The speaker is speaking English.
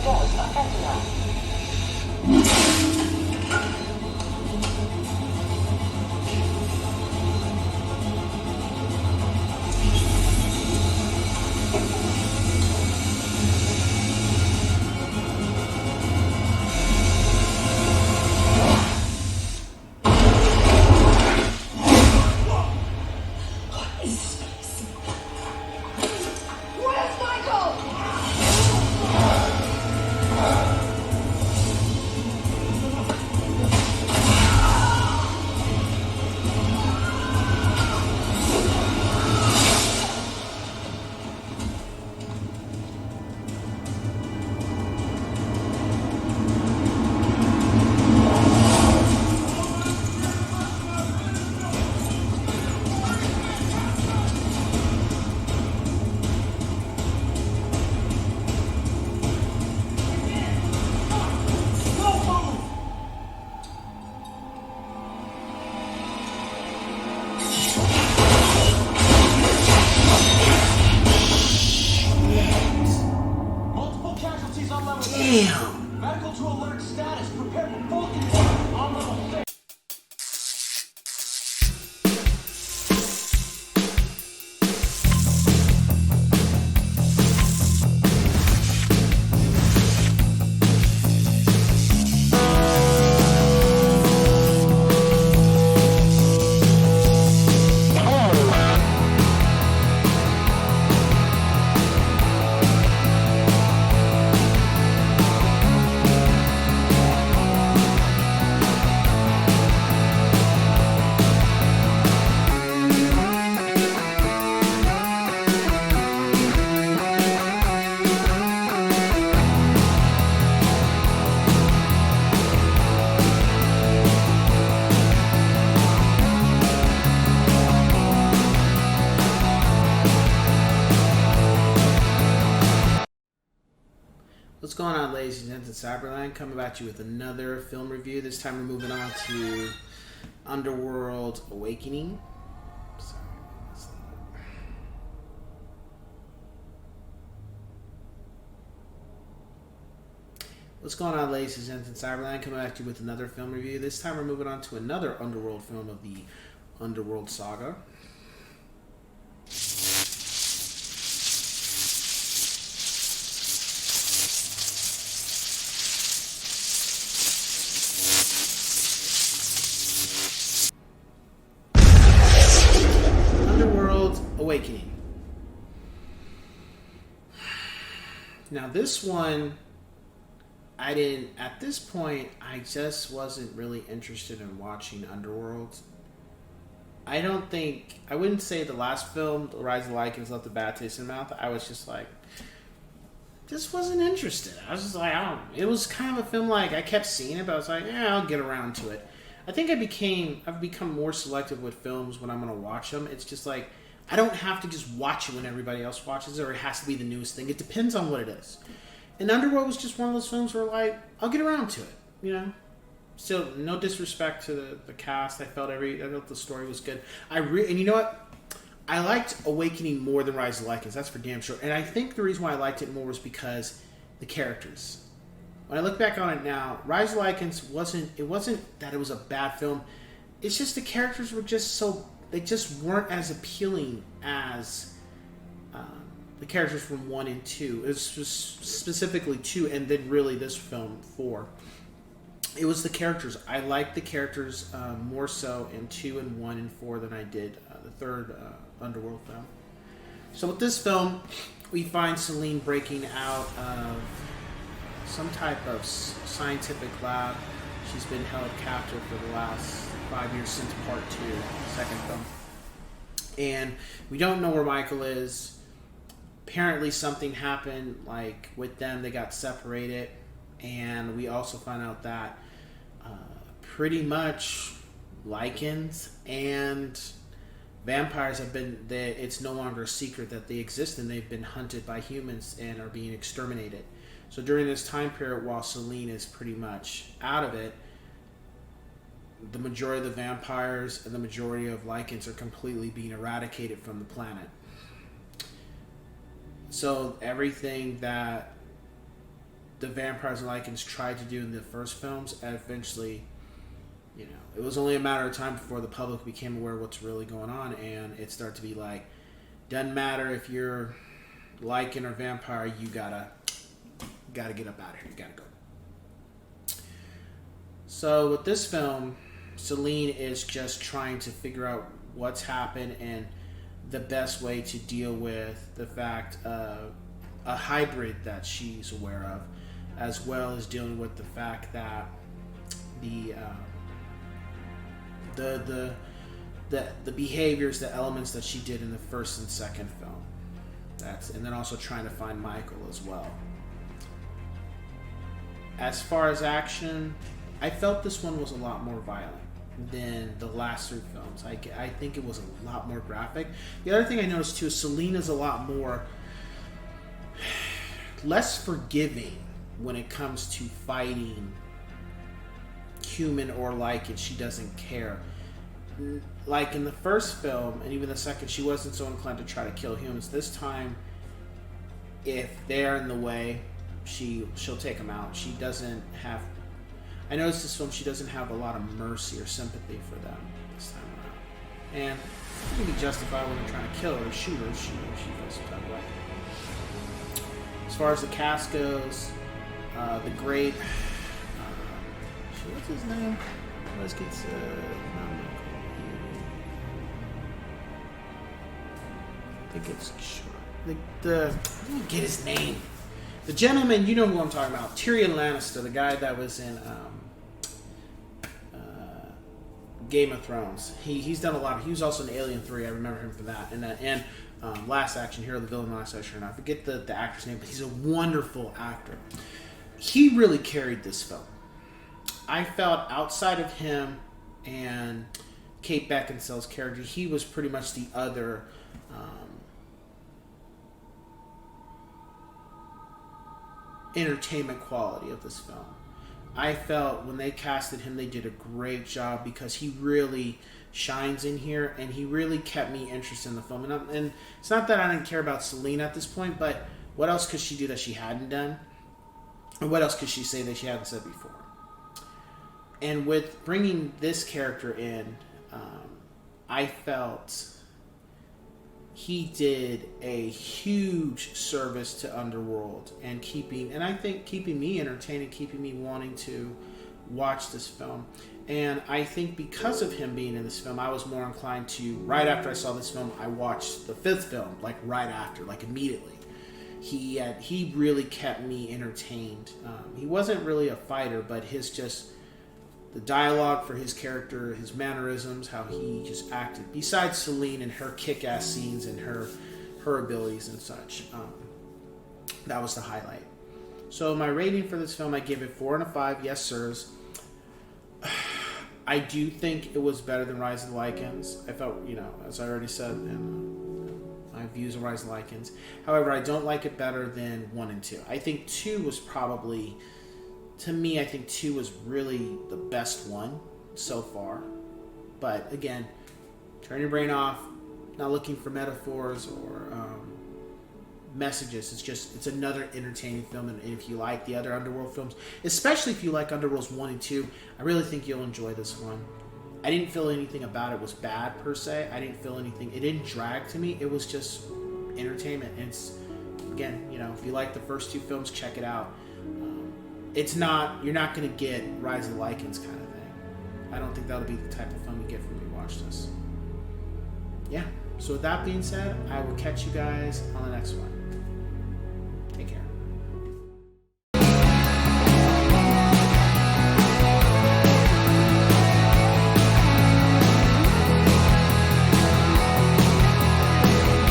dose of fentanyl. Damn. Medical to alert status. Prepare for full containment on level 6. What's going on, ladies and gents? Cyberland coming at you with another film review. This time we're moving on to Underworld Awakening. What's going on, ladies and gents? Cyberland coming at you with another film review. This time we're moving on to another Underworld film of the Underworld saga. Awakening. Now this one, at this point, I just wasn't really interested in watching Underworld. I wouldn't say the last film, The Rise of the Lycans, left a bad taste in the mouth. I was just like, just wasn't interested. I was just like, it was kind of a film like, I kept seeing it, but I was like, yeah, I'll get around to it. I think I've become more selective with films when I'm going to watch them. It's just like, I don't have to just watch it when everybody else watches it, or it has to be the newest thing. It depends on what it is. And Underworld was just one of those films where, like, I'll get around to it, you know? Still, no disrespect to the cast. I felt the story was good. And you know what? I liked Awakening more than Rise of the Lycans. That's for damn sure. And I think the reason why I liked it more was because the characters. When I look back on it now, Rise of the Lycans wasn't that it was a bad film. It's just the characters were just so... They just weren't as appealing as the characters from 1 and 2. It was just specifically 2, and then really this film 4. It was the characters. I liked the characters more so in 2 and 1 and 4 than I did the third Underworld film. So with this film, we find Celine breaking out of some type of scientific lab. She's been held captive for the last 5 years since part 2, the second film. And we don't know where Michael is. Apparently something happened, like, with them. They got separated. And we also find out that pretty much Lycans and vampires it's no longer a secret that they exist, and they've been hunted by humans and are being exterminated. So during this time period, while Celine is pretty much out of it, the majority of the vampires and the majority of Lycans are completely being eradicated from the planet. So everything that the vampires and lycans tried to do in the first films, and eventually, you know, it was only a matter of time before the public became aware of what's really going on, and it started to be like, doesn't matter if you're lycan or vampire, you gotta get up out of here. You gotta go. So with this film, Celine is just trying to figure out what's happened and the best way to deal with the fact of a hybrid that she's aware of, as well as dealing with the fact that the behaviors, the elements that she did in the first and second film. And then also trying to find Michael as well. As far as action, I felt this one was a lot more violent than the last three films. I think it was a lot more graphic. The other thing I noticed too is Selena's a lot more less forgiving when it comes to fighting human or lycan. She doesn't care. Like in the first film and even the second, she wasn't so inclined to try to kill humans. This time, if they're in the way, she'll take them out. She doesn't have. I noticed this film, she doesn't have a lot of mercy or sympathy for them this time around. And it can be justified when they're trying to kill her or shoot her. She feels some type of way. As far as the cast goes, the great. What's his name? Let's get not Michael. I think it's I don't get his name. The gentleman, you know who I'm talking about. Tyrion Lannister, the guy that was in Game of Thrones. He's done a lot. He was also in Alien 3. I remember him for that. And Last Action Hero, the villain Last Action Hero. I forget the actor's name, but he's a wonderful actor. He really carried this film. I felt outside of him and Kate Beckinsale's character, he was pretty much the other entertainment quality of this film. I felt when they casted him, they did a great job because he really shines in here, and he really kept me interested in the film. And it's not that I didn't care about Celine at this point, but what else could she do that she hadn't done? Or what else could she say that she hadn't said before? And with bringing this character in, I felt he did a huge service to Underworld and keeping me entertained and keeping me wanting to watch this film. And I think because of him being in this film, I was more inclined to, right after I saw this film, I watched the fifth film, like right after, like immediately. He really kept me entertained. He wasn't really a fighter, but the dialogue for his character, his mannerisms, how he just acted. Besides Celine and her kick-ass scenes and her abilities and such, that was the highlight. So my rating for this film, I give it 4 out of 5. Yes, sirs. I do think it was better than Rise of the Lycans. I felt, as I already said in my views of Rise of the Lycans. However, I don't like it better than 1 and 2. I think 2 was probably... To me, I think 2 was really the best one so far. But again, turn your brain off. Not looking for metaphors or messages. It's another entertaining film. And if you like the other Underworld films, especially if you like Underworlds 1 and 2, I really think you'll enjoy this one. I didn't feel anything about it was bad per se. I didn't feel anything. It didn't drag to me. It was just entertainment. And it's, again, if you like the first 2 films, check it out. You're not going to get Rise of the Lycans kind of thing. I don't think that'll be the type of film you get when you watch this. Yeah. So with that being said, I will catch you guys on the next one.